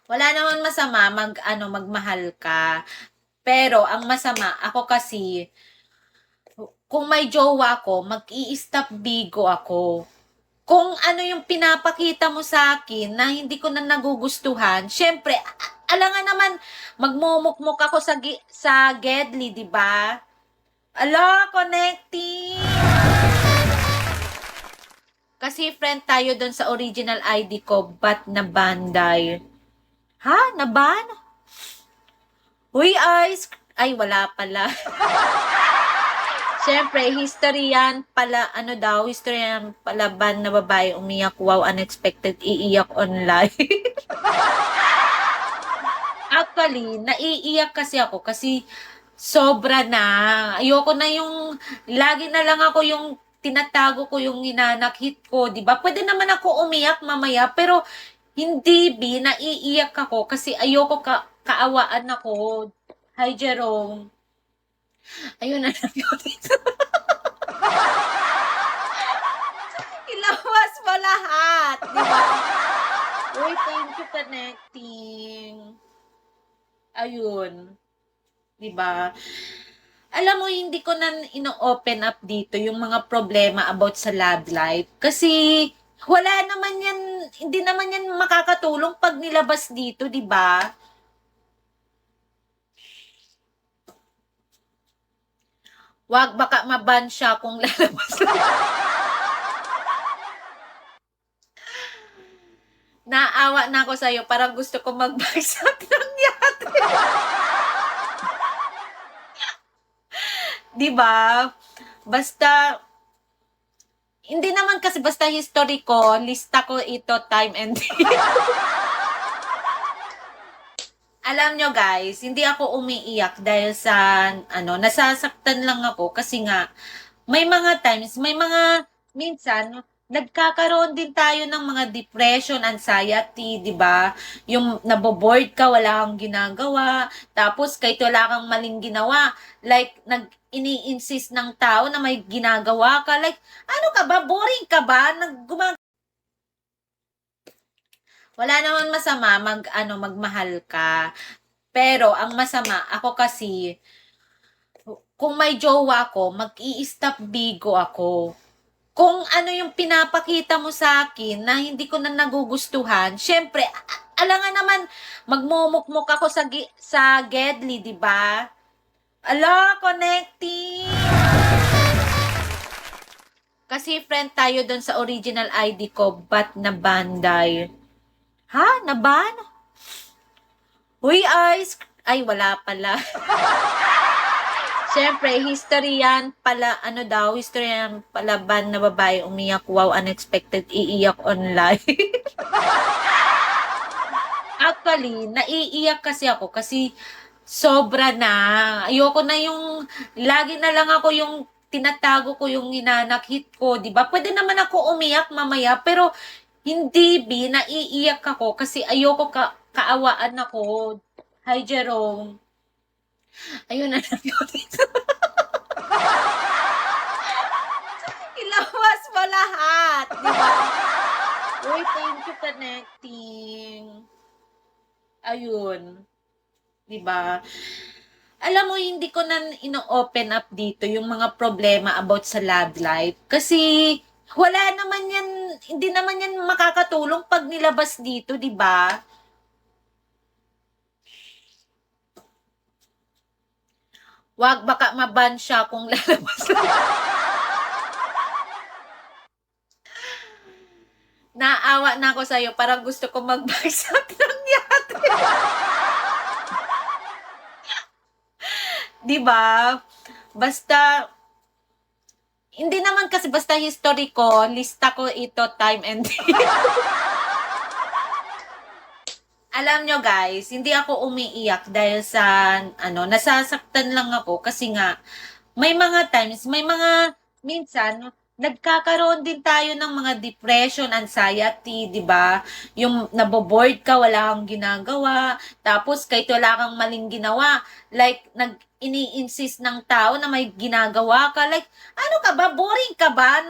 Wala naman masama magmahal ka. Pero ang masama, ako kasi, kung may jowa ako, mag-i-stop bigo ako. Kung ano yung pinapakita mo sa akin na hindi ko na nagugustuhan, syempre, alangan naman, magmumukmuk ako sa Gedli, di ba? Ala, connecting! Kasi friend tayo doon sa original ID ko, ba't na banday? Ha? Naban? Uy, Ice! Ay, wala pala. Siyempre, history yan pala, history yan pala ban na babae umiyak, wow, unexpected, iiyak online. Actually, naiiyak kasi ako kasi sobra na. Ayoko na yung, lagi na lang ako yung tinatago ko yung hinanakit ko, di ba? Pwede naman ako umiyak mamaya, pero hindi, naiiyak ako kasi ayoko kaawaan ako. Hi, Jerome. Ayun na lang yun. Ilawas mo lahat, di ba? Uy, thank you connecting. Ayun, di ba? Alam mo, hindi ko na ino-open up dito yung mga problema about sa love life. Kasi, wala naman yan, hindi naman yan makakatulong pag nilabas dito, di ba? Wag, baka maban siya kung lalabas. Naawa na ako sa'yo, parang gusto ko magbagsak ng yate. Di ba? Basta, hindi naman kasi basta history ko, lista ko ito time and day. Alam nyo guys, hindi ako umiiyak dahil sa, nasasaktan lang ako kasi nga, may mga times, minsan, nagkakaroon din tayo ng mga depression, anxiety, di ba? Yung naboboard ka, wala kang ginagawa, tapos kahit wala kang maling ginawa, like, ini-insist ng tao na may ginagawa ka, like, ano ka ba? Boring ka ba? Wala naman masama magmahal ka. Pero ang masama, ako kasi, kung may jowa ko, mag-i-stop bigo ako. Kung ano yung pinapakita mo sa akin na hindi ko na nagugustuhan, syempre, alangan naman, magmumukmuk ako sa Gedli, di ba? Ala, connecting! Kasi friend tayo doon sa original ID ko, ba't na banday? Ha? Naban? Uy, Ice! Ay, wala pala. Siyempre, history yan pala, history yan pala ban na babae umiyak, wow, unexpected, iiyak online. Actually, naiiyak kasi ako kasi sobra na. Ayoko na yung, lagi na lang ako yung tinatago ko yung hinanakit ko, di ba? Pwede naman ako umiyak mamaya, pero hindi, naiiyak ako kasi ayoko kaawaan ako. Hi, Jerome. Ayun na lang yun. Ilawas mo lahat, di ba? Uy, thank you connecting. Ayun, di ba? Alam mo, hindi ko na ino-open up dito yung mga problema about sa love life. Kasi, wala naman yan, hindi naman yan makakatulong pag nilabas dito, di ba? Wag, baka maban siya kung lalabas. Naawa na ako sa'yo, parang gusto ko magbagsak ng yate. Di ba? Basta, hindi naman kasi basta history ko, lista ko ito time and day. Alam nyo guys, hindi ako umiiyak dahil sa, nasasaktan lang ako kasi nga, may mga times, minsan, nagkakaroon din tayo ng mga depression, anxiety, di ba? Yung naboboard ka, wala kang ginagawa, tapos kahit wala kang maling ginawa, like, ini-insist ng tao na may ginagawa ka, like, ano ka ba? Boring ka ba?